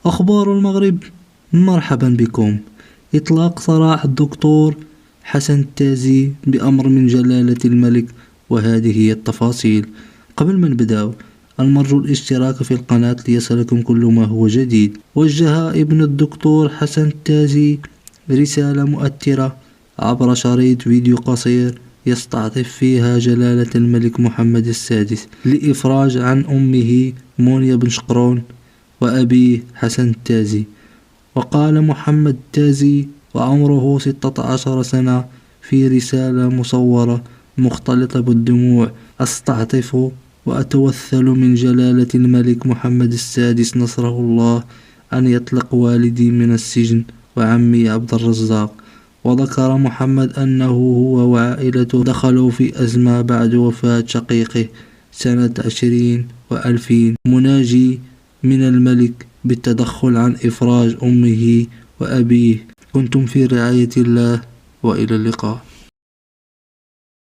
أخبار المغرب، مرحبا بكم. إطلاق سراح الدكتور حسن التازي بأمر من جلالة الملك، وهذه هي التفاصيل. قبل ما نبدأ، المرجو الاشتراك في القناة ليصلكم كل ما هو جديد. وجه ابن الدكتور حسن التازي رسالة مؤثرة عبر شريط فيديو قصير يستعطف فيها جلالة الملك محمد السادس لإفراج عن أمه مونيا بن شقرون وأبيه حسن التازي. وقال محمد التازي وعمره 16 سنة في رسالة مصورة مختلطة بالدموع: أستعطف وأتوثل من جلالة الملك محمد السادس نصره الله أن يطلق والدي من السجن وعمي عبد الرزاق. وذكر محمد أنه هو وعائلته دخلوا في أزمة بعد وفاة شقيقه سنة 2020، مناجي من الملك بالتدخل عن إفراج أمه وأبيه. كنتم في رعاية الله، وإلى اللقاء.